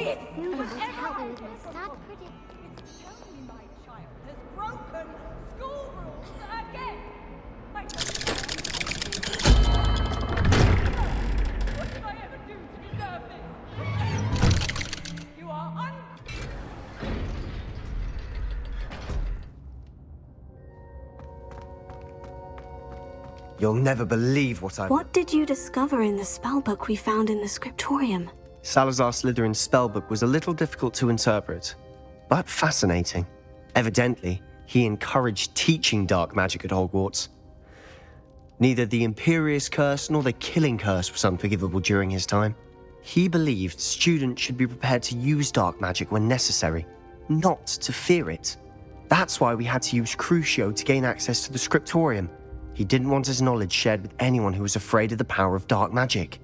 quiet! Who would help me with my sad prediction? Tell me my child has broken school rules again! I don't What did I ever do to deserve this? You are You'll never believe what I've... What did you discover in the spellbook we found in the scriptorium? Salazar Slytherin's spellbook was a little difficult to interpret, but fascinating. Evidently, he encouraged teaching dark magic at Hogwarts. Neither the Imperious Curse nor the Killing Curse was unforgivable during his time. He believed students should be prepared to use dark magic when necessary, not to fear it. That's why we had to use Crucio to gain access to the scriptorium. He didn't want his knowledge shared with anyone who was afraid of the power of dark magic.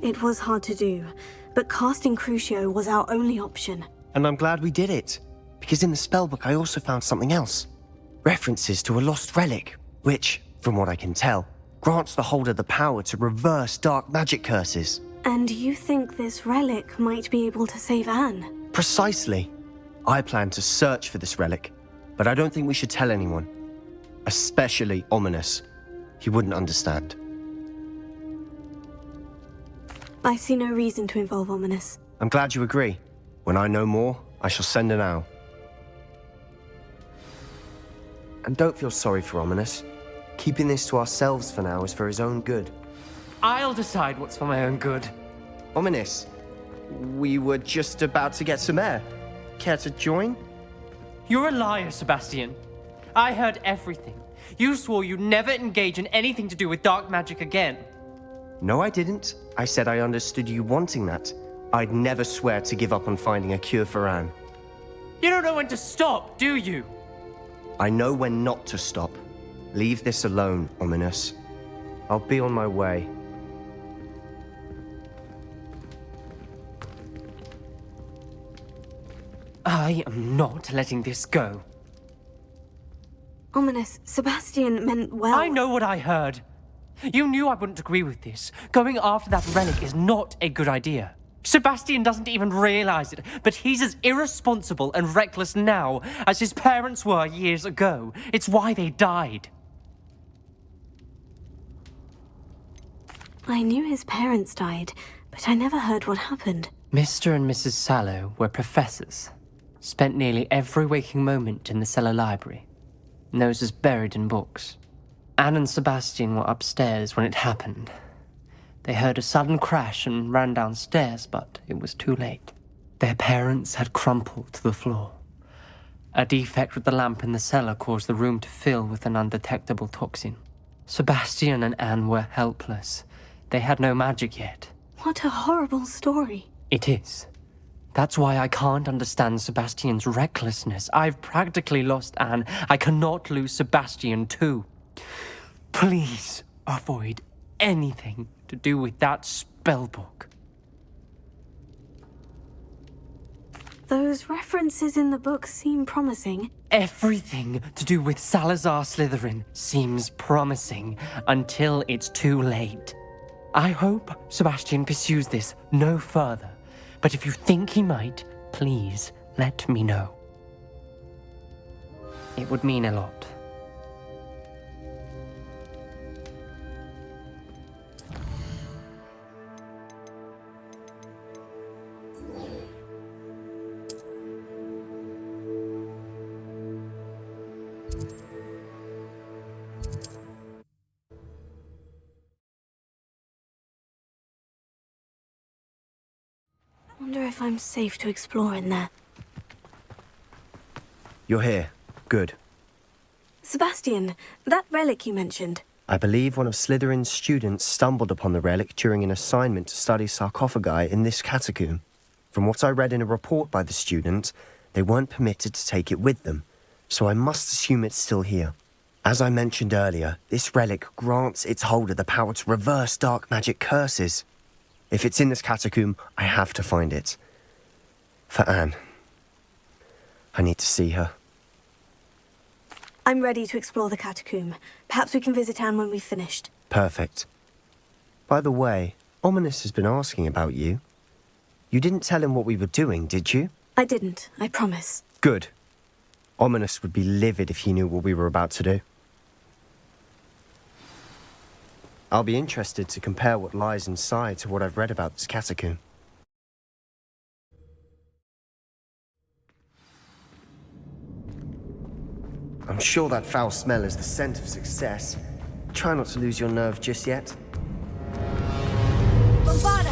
It was hard to do, but casting Crucio was our only option. And I'm glad we did it, because in the spellbook I also found something else. References to a lost relic, which, from what I can tell, grants the holder the power to reverse dark magic curses. And you think this relic might be able to save Anne? Precisely. I plan to search for this relic, but I don't think we should tell anyone. Especially Ominous. He wouldn't understand. I see no reason to involve Ominous. I'm glad you agree. When I know more, I shall send an owl. And don't feel sorry for Ominous. Keeping this to ourselves for now is for his own good. I'll decide what's for my own good. Ominous, we were just about to get some air. Care to join? You're a liar, Sebastian. I heard everything. You swore you'd never engage in anything to do with dark magic again. No, I didn't. I said I understood you wanting that. I'd never swear to give up on finding a cure for Anne. You don't know when to stop, do you? I know when not to stop. Leave this alone, Ominous. I'll be on my way. I am not letting this go. Ominous, Sebastian meant well. I know what I heard. You knew I wouldn't agree with this. Going after that relic is not a good idea. Sebastian doesn't even realize it, but he's as irresponsible and reckless now as his parents were years ago. It's why they died. I knew his parents died, but I never heard what happened. Mr. and Mrs. Sallow were professors. Spent nearly every waking moment in the cellar library. Noses buried in books. Anne and Sebastian were upstairs when it happened. They heard a sudden crash and ran downstairs, but it was too late. Their parents had crumpled to the floor. A defect with the lamp in the cellar caused the room to fill with an undetectable toxin. Sebastian and Anne were helpless. They had no magic yet. What a horrible story. It is. That's why I can't understand Sebastian's recklessness. I've practically lost Anne. I cannot lose Sebastian too. Please avoid anything to do with that spellbook. Those references in the book seem promising. Everything to do with Salazar Slytherin seems promising until it's too late. I hope Sebastian pursues this no further. But if you think he might, please let me know. It would mean a lot. Wonder if I'm safe to explore in there. You're here. Good. Sebastian, that relic you mentioned. I believe one of Slytherin's students stumbled upon the relic during an assignment to study sarcophagi in this catacomb. From what I read in a report by the student, they weren't permitted to take it with them, so I must assume it's still here. As I mentioned earlier, this relic grants its holder the power to reverse dark magic curses. If it's in this catacomb, I have to find it. For Anne. I need to see her. I'm ready to explore the catacomb. Perhaps we can visit Anne when we've finished. Perfect. By the way, Ominous has been asking about you. You didn't tell him what we were doing, did you? I didn't, I promise. Good. Ominous would be livid if he knew what we were about to do. I'll be interested to compare what lies inside to what I've read about this catacomb. I'm sure that foul smell is the scent of success. Try not to lose your nerve just yet. Bombarda!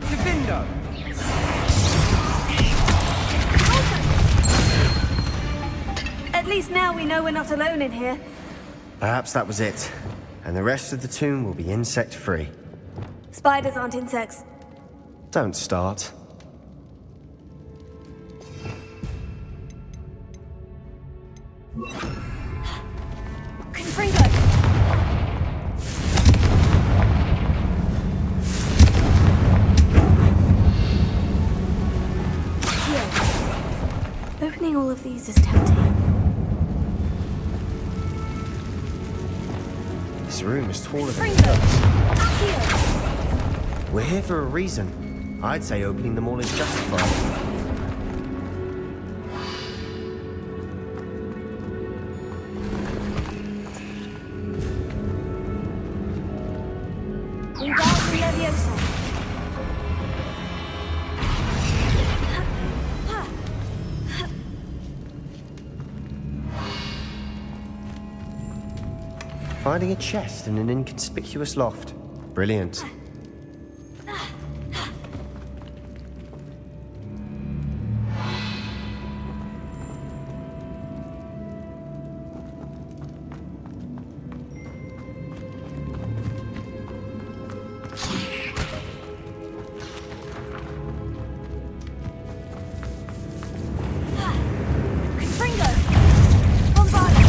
Divindo! At least now we know we're not alone in here. Perhaps that was it, and the rest of the tomb will be insect-free. Spiders aren't insects. Don't start. Confringo! Opening all of these is tempting. This room is taller than it Confringo! looks. Accio! We're here for a reason. I'd say opening them all is justified. Wingardium Leviosa! Finding a chest in an inconspicuous loft. Brilliant. Confringo! Bombarda!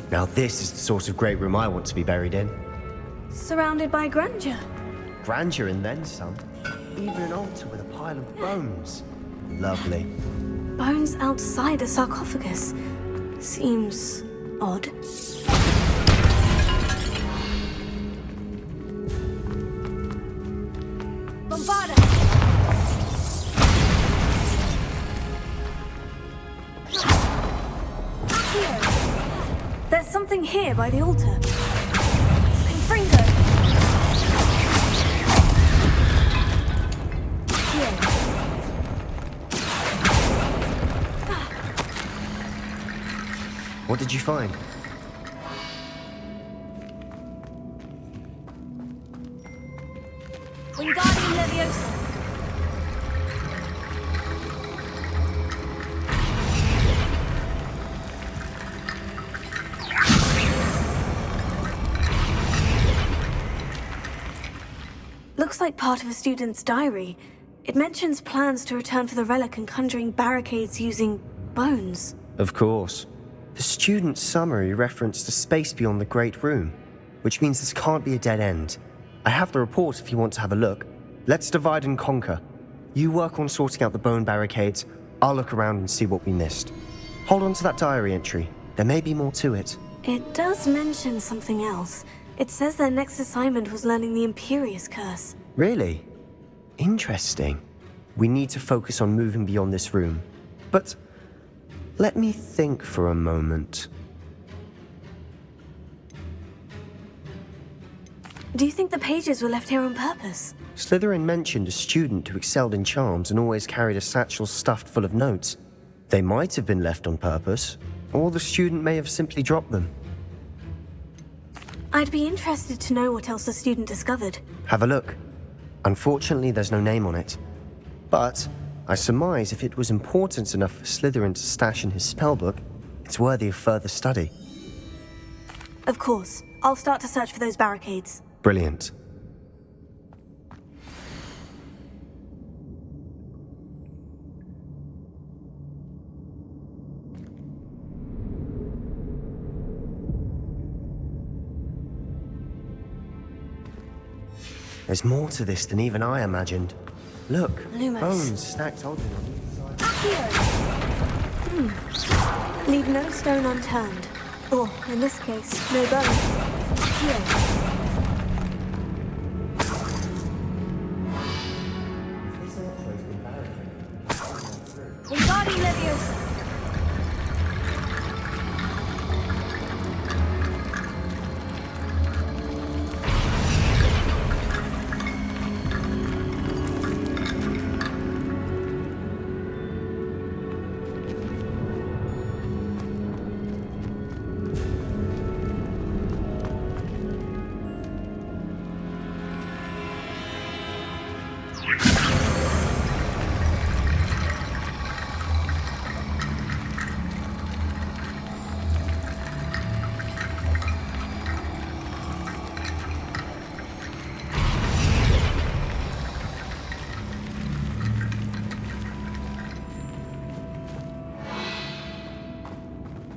Now this is the sort of great room I want to be buried in. Surrounded by grandeur. Grandeur and then some. Even an altar with a pile of bones. Lovely. Bones outside a sarcophagus. Seems odd. Bombarda! There's something here by the altar. Confringo! What did you find? Wingardium Leviosa! Looks like part of a student's diary. It mentions plans to return for the relic and conjuring barricades using bones. Of course. The student's summary referenced a space beyond the Great Room, which means this can't be a dead end. I have the report if you want to have a look. Let's divide and conquer. You work on sorting out the bone barricades. I'll look around and see what we missed. Hold on to that diary entry. There may be more to it. It does mention something else. It says their next assignment was learning the Imperious Curse. Really? Interesting. We need to focus on moving beyond this room. But let me think for a moment. Do you think the pages were left here on purpose? Slytherin mentioned a student who excelled in charms and always carried a satchel stuffed full of notes. They might have been left on purpose, Or the student may have simply dropped them. I'd be interested to know what else the student discovered. Have a look. Unfortunately, there's no name on it. But I surmise if it was important enough for Slytherin to stash in his spellbook, it's worthy of further study. Of course. I'll start to search for those barricades. Brilliant. There's more to this than even I imagined. Look, Lumos. bones stacked oddly on each side. Leave no stone unturned. Or, in this case, no bone. Here. Wingardium Leviosa.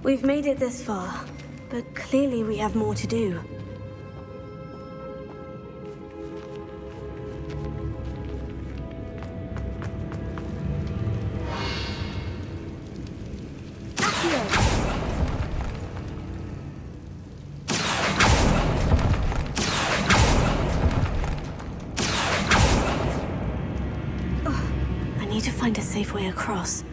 We've made it this far, but clearly we have more to do. I need to find a safe way across.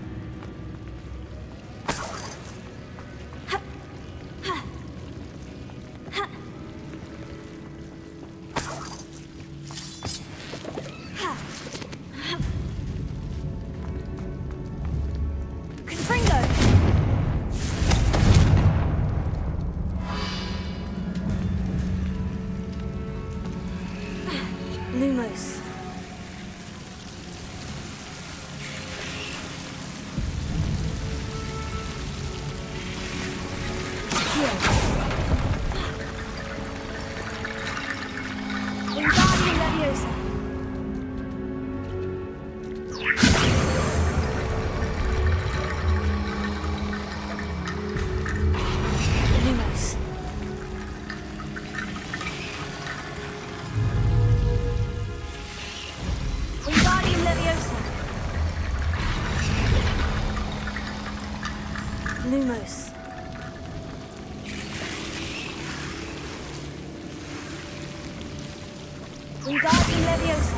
Lumos. Wingardium Leviosa. Lumos. Wingardium Leviosa. Lumos. Wingardium Leviosa.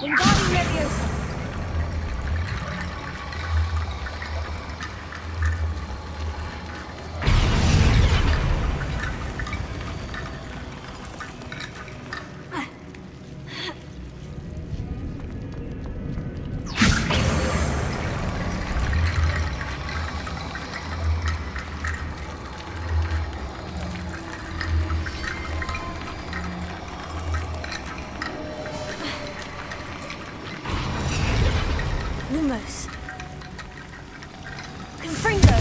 Wingardium Leviosa. Lumos. Confringo.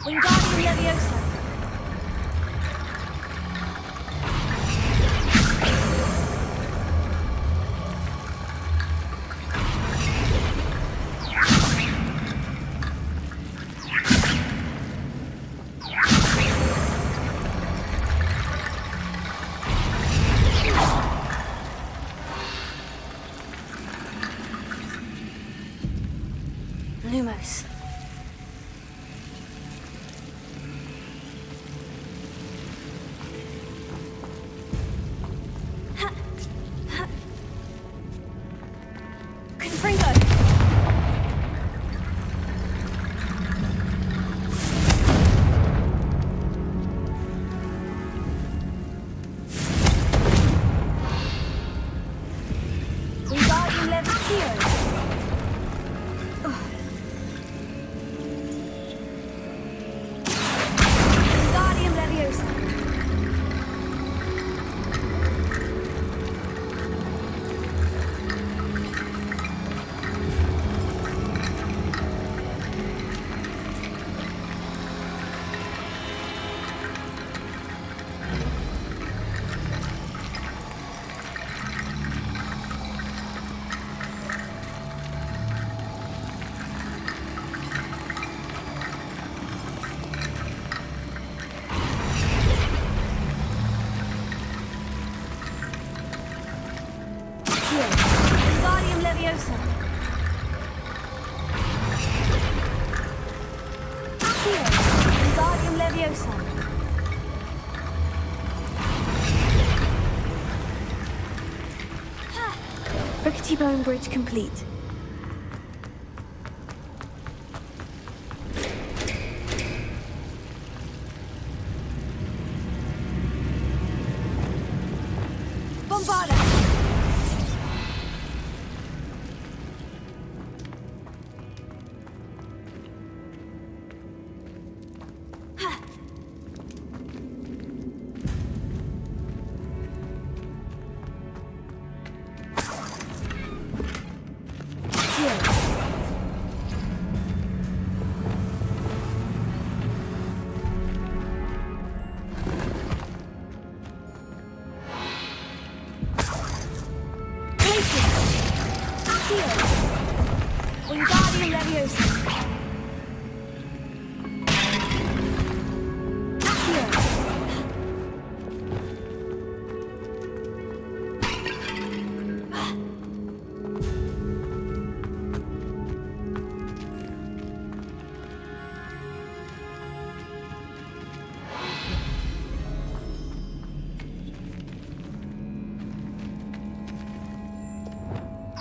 Wingardium Leviosa. Lumos. Confringo! Wingardium Leviosa. Wingardium Leviosa. Wingardium Leviosa. Here. Wingardium Leviosa. Rickety Bone Bridge complete. Bombarda! Wingardium Leviosa. Here.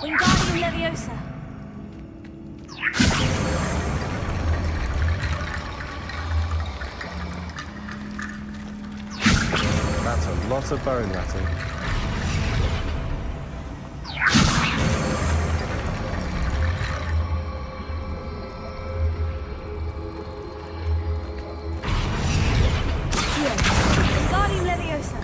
Wingardium Leviosa. That's a lot of bone rattle. Here. Wingardium Leviosa.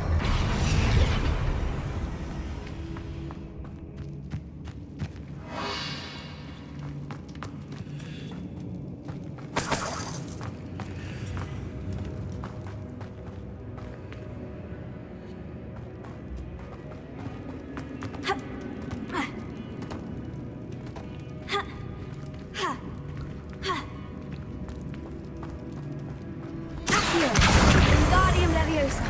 Here. Wingardium Leviosa.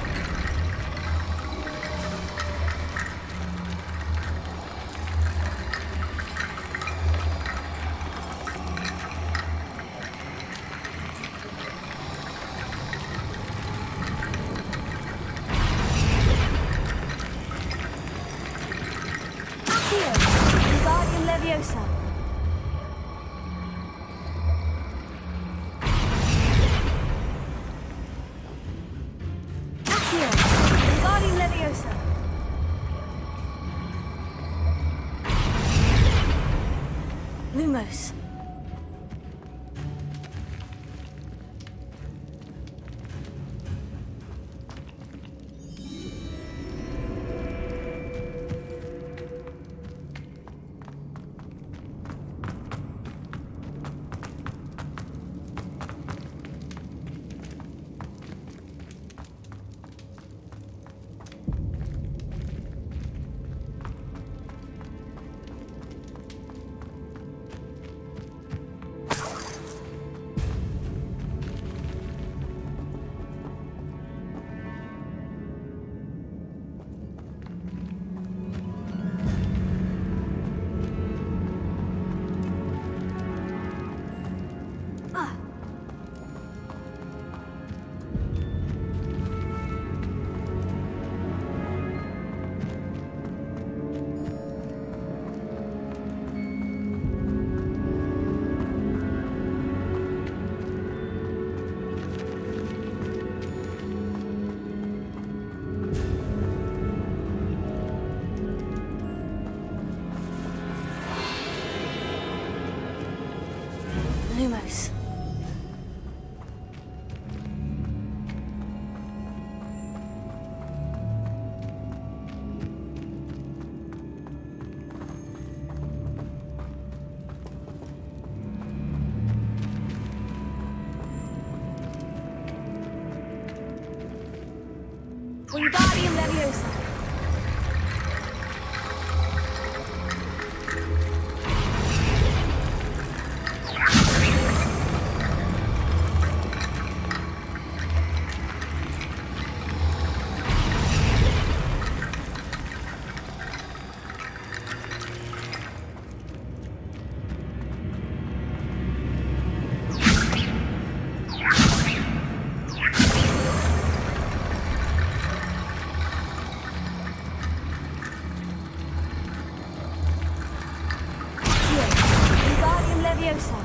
Here. Wingardium Leviosa. Here. Wingardium Leviosa. Lumos. Lumos. Wingardium Leviosa. Wingardium Leviosa.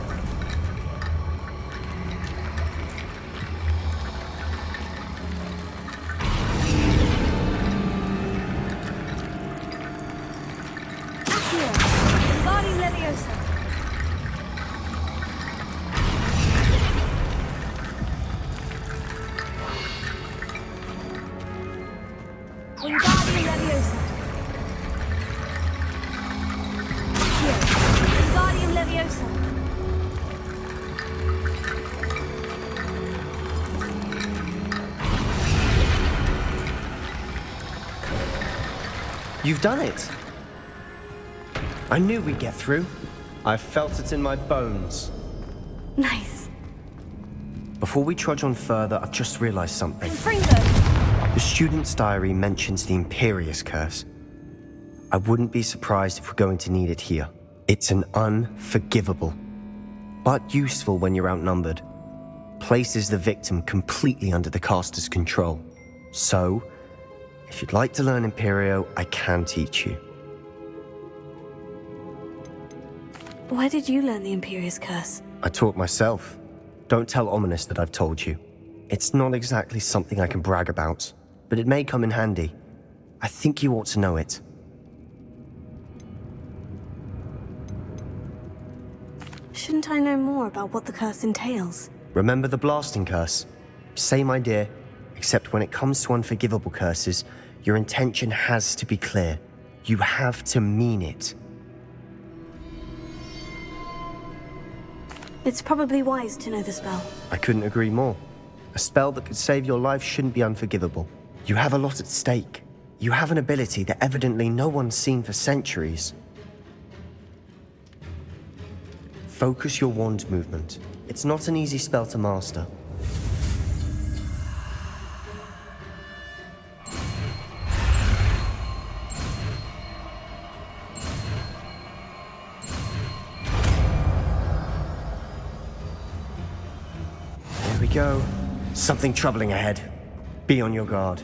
Accio. Wingardium Leviosa. Wingardium Leviosa. Accio. Wingardium Leviosa. You've done it! I knew we'd get through. I felt it in my bones. Nice. Before we trudge on further, I've just realized something. Confringo. The student's diary mentions the Imperious Curse. I wouldn't be surprised if we're going to need it here. It's an unforgivable, but useful when you're outnumbered. Places the victim completely under the caster's control. So, if you'd like to learn Imperio, I can teach you. Where did you learn the Imperious Curse? I taught myself. Don't tell Ominous that I've told you. It's not exactly something I can brag about, but it may come in handy. I think you ought to know it. Shouldn't I know more about what the curse entails? Remember the blasting curse? Same idea, except when it comes to unforgivable curses, your intention has to be clear. You have to mean it. It's probably wise to know the spell. I couldn't agree more. A spell that could save your life shouldn't be unforgivable. You have a lot at stake. You have an ability that evidently no one's seen for centuries. Focus your wand movement. It's not an easy spell to master. There we go. Something troubling ahead. Be on your guard.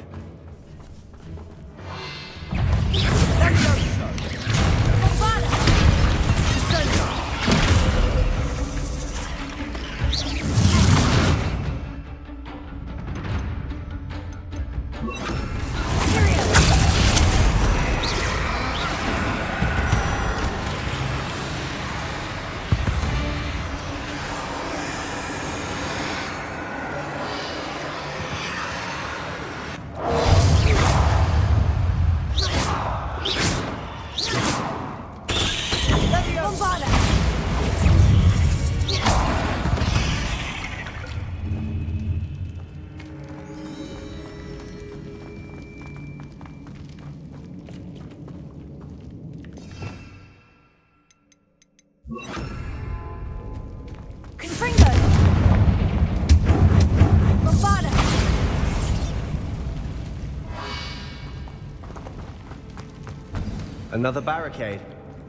Another barricade.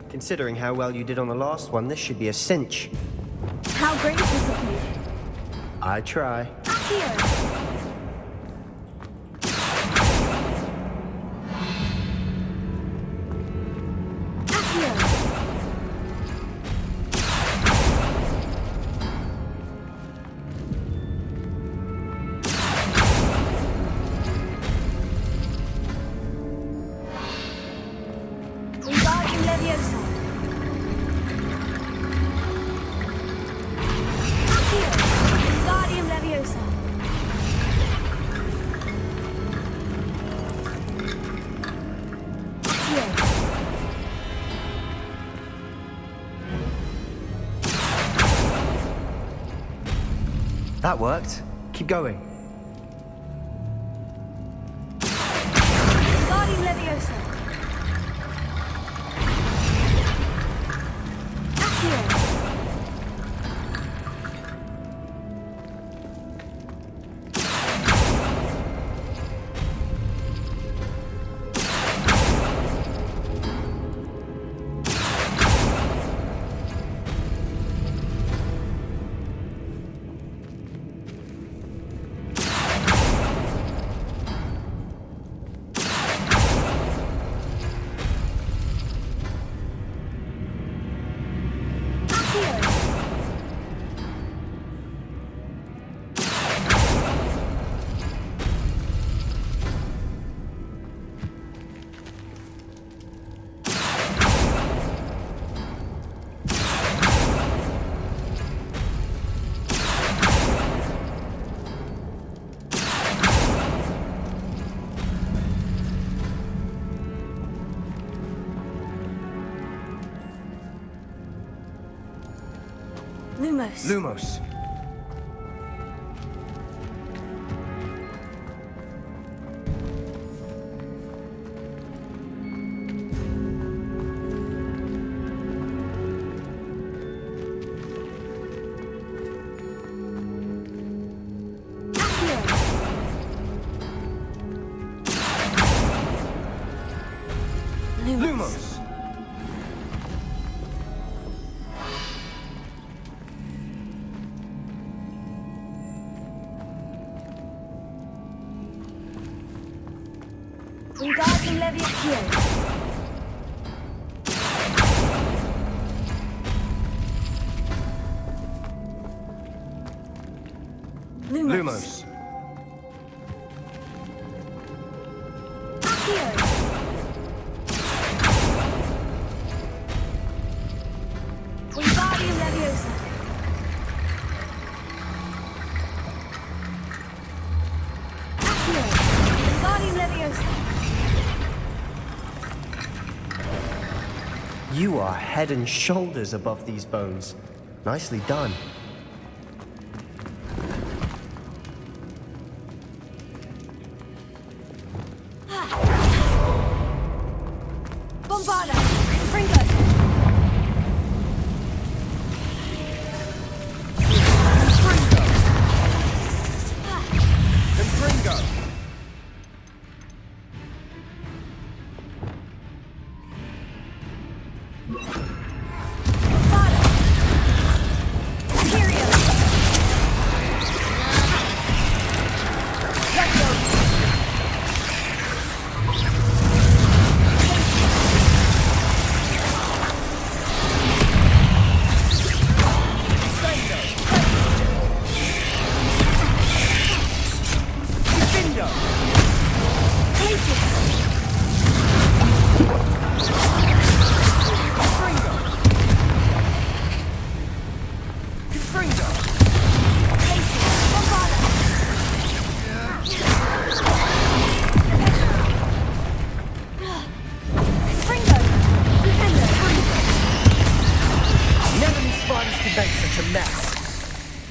Considering how well you did on the last one, this should be a cinch. How gracious of you. I try. Here. That worked. Keep going. Guardian Leviosa. Accio. Lumos. Lumos. Lumos. Wingardium Leviosa. Lumos. Accio. Wingardium Leviosa. Accio. Wingardium Leviosa. You are head and shoulders above these bones. Nicely done. Bombarda. Fringo. Confringo. Bombarda. Tyrio.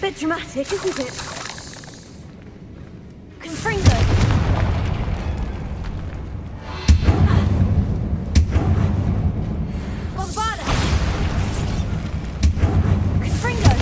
Bit dramatic, isn't it? Confringo. Bombarda. Confringo.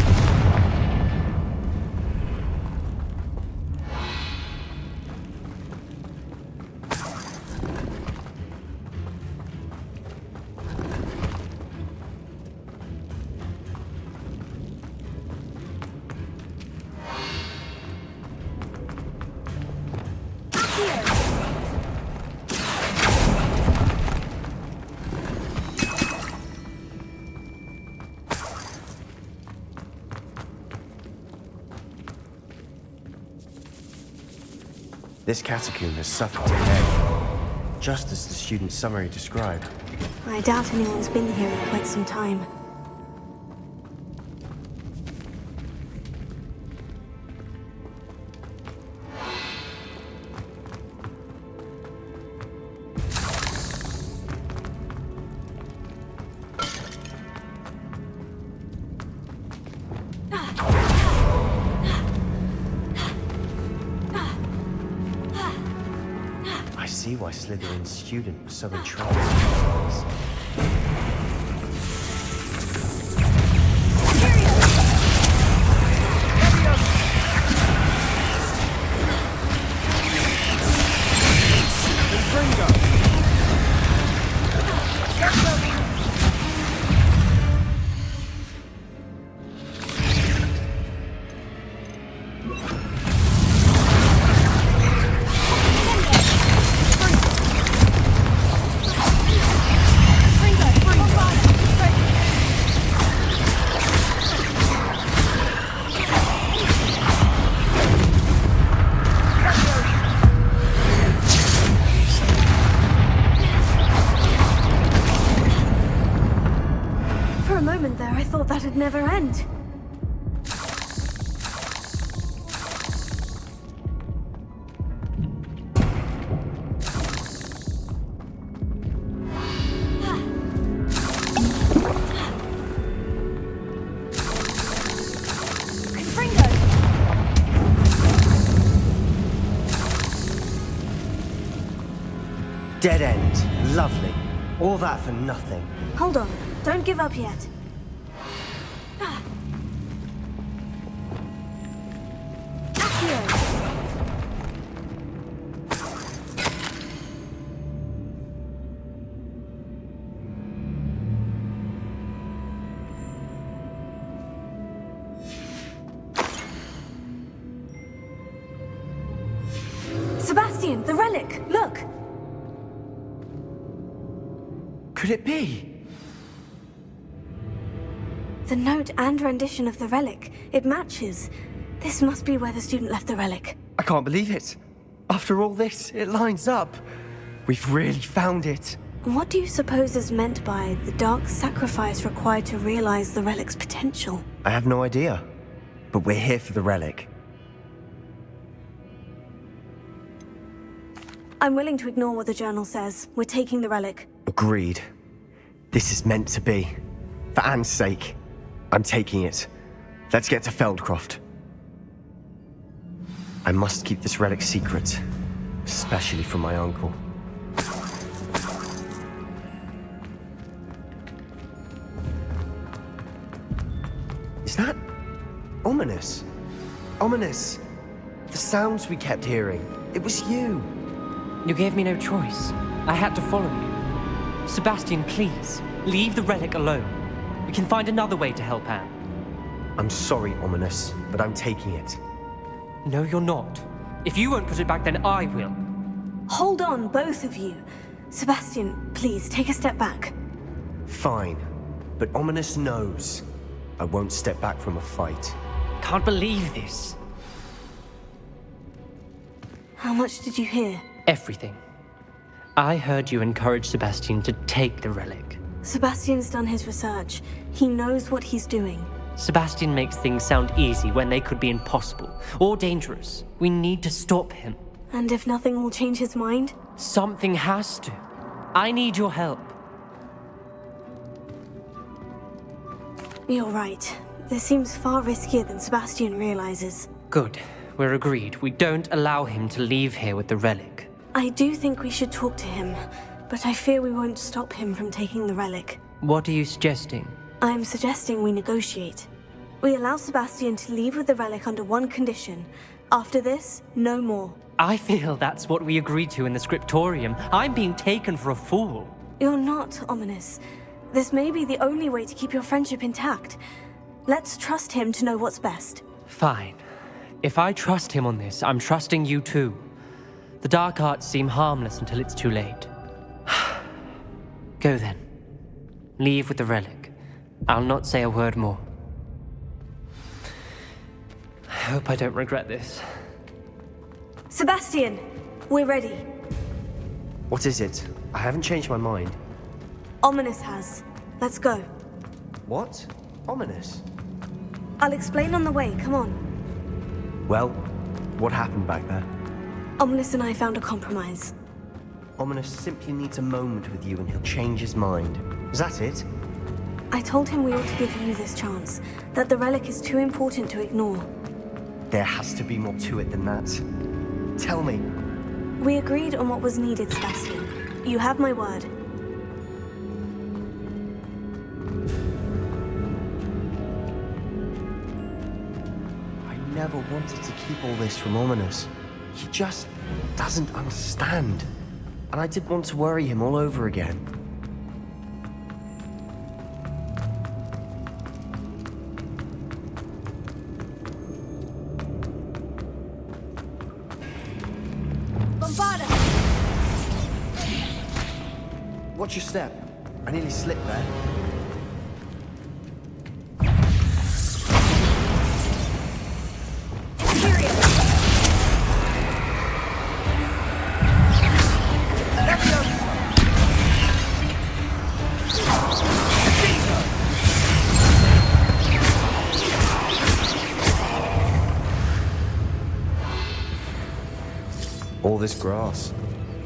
This catacomb has suffered decay, just as the student's summary described. I doubt anyone's been here in quite some time. see why Slytherin's student was so entranced. There, I thought that'd never end. Dead end. Lovely. All that for nothing. Hold on. Don't give up yet. Sebastian, the relic! Look! Could it be? The note and rendition of the relic. It matches. This must be where the student left the relic. I can't believe it. After all this, it lines up. We've really found it. What do you suppose is meant by the dark sacrifice required to realize the relic's potential? I have no idea. But we're here for the relic. I'm willing to ignore what the journal says. We're taking the relic. Agreed. This is meant to be. For Anne's sake. I'm taking it. Let's get to Feldcroft. I must keep this relic secret. Especially from my uncle. Is that ominous? Ominous. The sounds we kept hearing. It was you. You gave me no choice. I had to follow you. Sebastian, please, leave the relic alone. We can find another way to help Anne. I'm sorry, Ominous, but I'm taking it. No, you're not. If you won't put it back, then I will. Hold on, both of you. Sebastian, please, take a step back. Fine, but Ominous knows I won't step back from a fight. Can't believe this. How much did you hear? Everything. I heard you encourage Sebastian to take the relic. Sebastian's done his research. He knows what he's doing. Sebastian makes things sound easy when they could be impossible or dangerous. We need to stop him. And if nothing will change his mind? Something has to. I need your help. You're right. This seems far riskier than Sebastian realizes. Good. We're agreed. We don't allow him to leave here with the relic. I do think we should talk to him, but I fear we won't stop him from taking the relic. What are you suggesting? I'm suggesting we negotiate. We allow Sebastian to leave with the relic under one condition. After this, no more. I feel that's what we agreed to in the scriptorium. I'm being taken for a fool. You're not, Ominous. This may be the only way to keep your friendship intact. Let's trust him to know what's best. Fine. If I trust him on this, I'm trusting you too. The dark arts seem harmless until it's too late. Go then. Leave with the relic. I'll not say a word more. I hope I don't regret this. Sebastian, we're ready. What is it? I haven't changed my mind. Ominous has. Let's go. What? Ominous? I'll explain on the way, come on. Well, what happened back there? Ominous and I found a compromise. Ominous simply needs a moment with you and he'll change his mind. Is that it? I told him we ought to give you this chance, that the relic is too important to ignore. There has to be more to it than that. Tell me. We agreed on what was needed, Sebastian. You have my word. I never wanted to keep all this from Ominous. He just doesn't understand. And I didn't want to worry him all over again. Watch your step. I nearly slipped there. All this grass,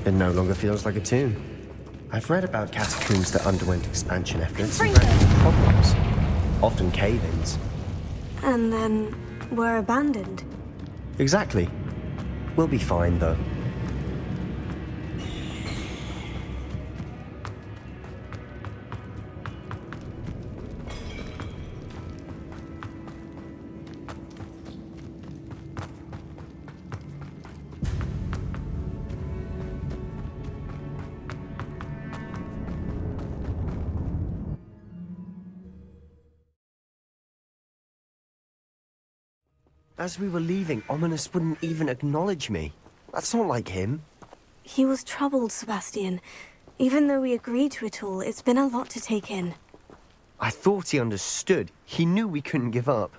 it no longer feels like a tomb. I've read about catacombs that underwent expansion efforts and ran into problems, often cave-ins. And then were abandoned. Exactly. We'll be fine, though. As we were leaving, Ominous wouldn't even acknowledge me. That's not like him. He was troubled, Sebastian. Even though we agreed to it all, it's been a lot to take in. I thought he understood. He knew we couldn't give up.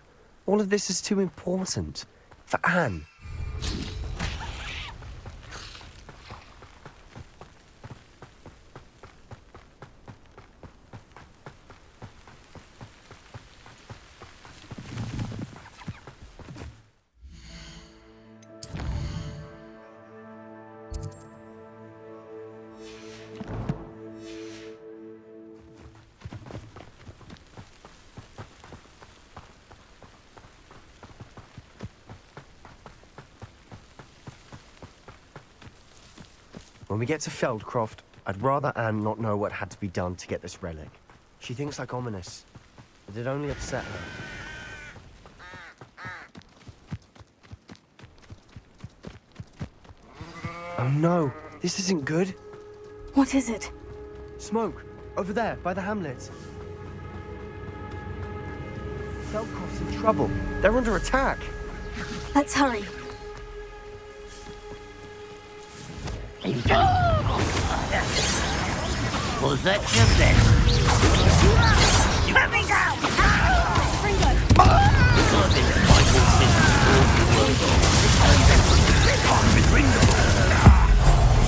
All of this is too important. For Anne. When we get to Feldcroft, I'd rather Anne not know what had to be done to get this relic. She thinks like Ominous, but it only upset her. Oh no, this isn't good. What is it? Smoke, over there, by the hamlet. Feldcroft's in trouble. They're under attack. Let's hurry. Was that just it? Let me go!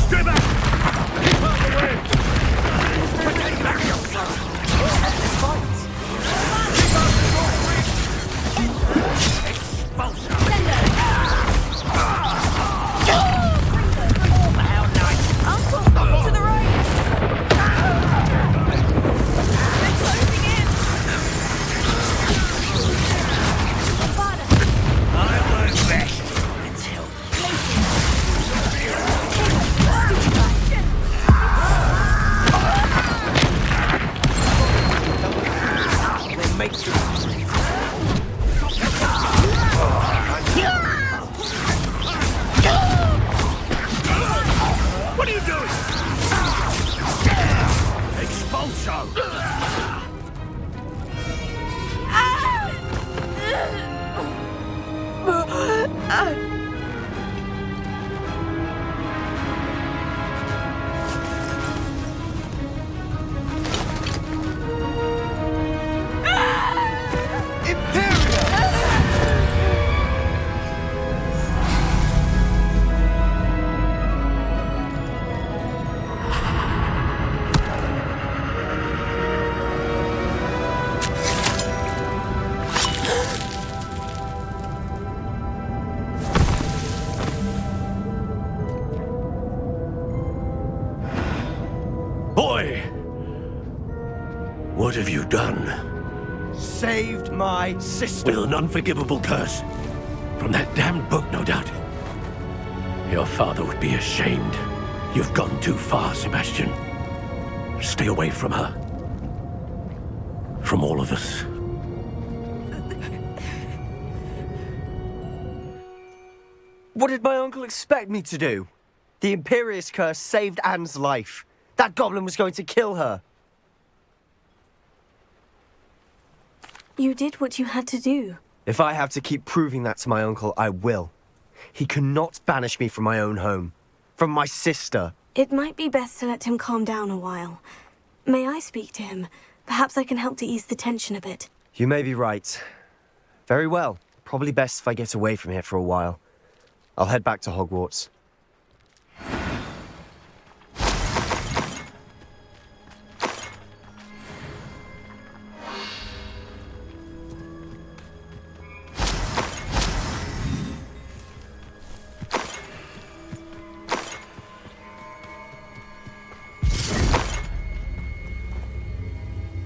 Stay back! Keep out the way! To the right! They're closing in! I won't rest until they make you. What are you doing? Expulso! Boy! What have you done? Saved my sister. With an unforgivable curse. From that damned book, no doubt. Your father would be ashamed. You've gone too far, Sebastian. Stay away from her. From all of us. What did my uncle expect me to do? The Imperious Curse saved Anne's life. That goblin was going to kill her. You did what you had to do. If I have to keep proving that to my uncle, I will. He cannot banish me from my own home. From my sister. It might be best to let him calm down a while. May I speak to him? Perhaps I can help to ease the tension a bit. You may be right. Very well. Probably best if I get away from here for a while. I'll head back to Hogwarts.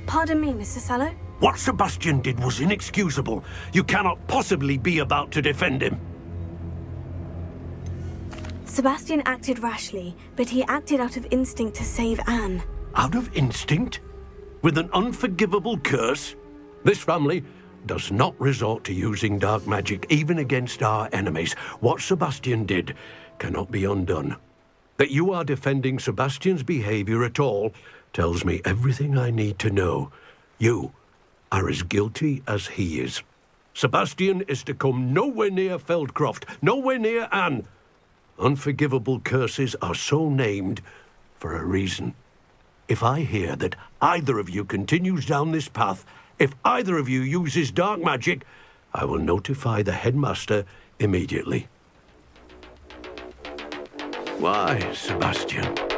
Pardon me, Mr. Sallow? What Sebastian did was inexcusable. You cannot possibly be about to defend him. Sebastian acted rashly, but he acted out of instinct to save Anne. Out of instinct? With an unforgivable curse? This family does not resort to using dark magic even against our enemies. What Sebastian did cannot be undone. That you are defending Sebastian's behavior at all tells me everything I need to know. You are as guilty as he is. Sebastian is to come nowhere near Feldcroft, nowhere near Anne. Unforgivable curses are so named for a reason. If I hear that either of you continues down this path, if either of you uses dark magic, I will notify the headmaster immediately. Why, Sebastian?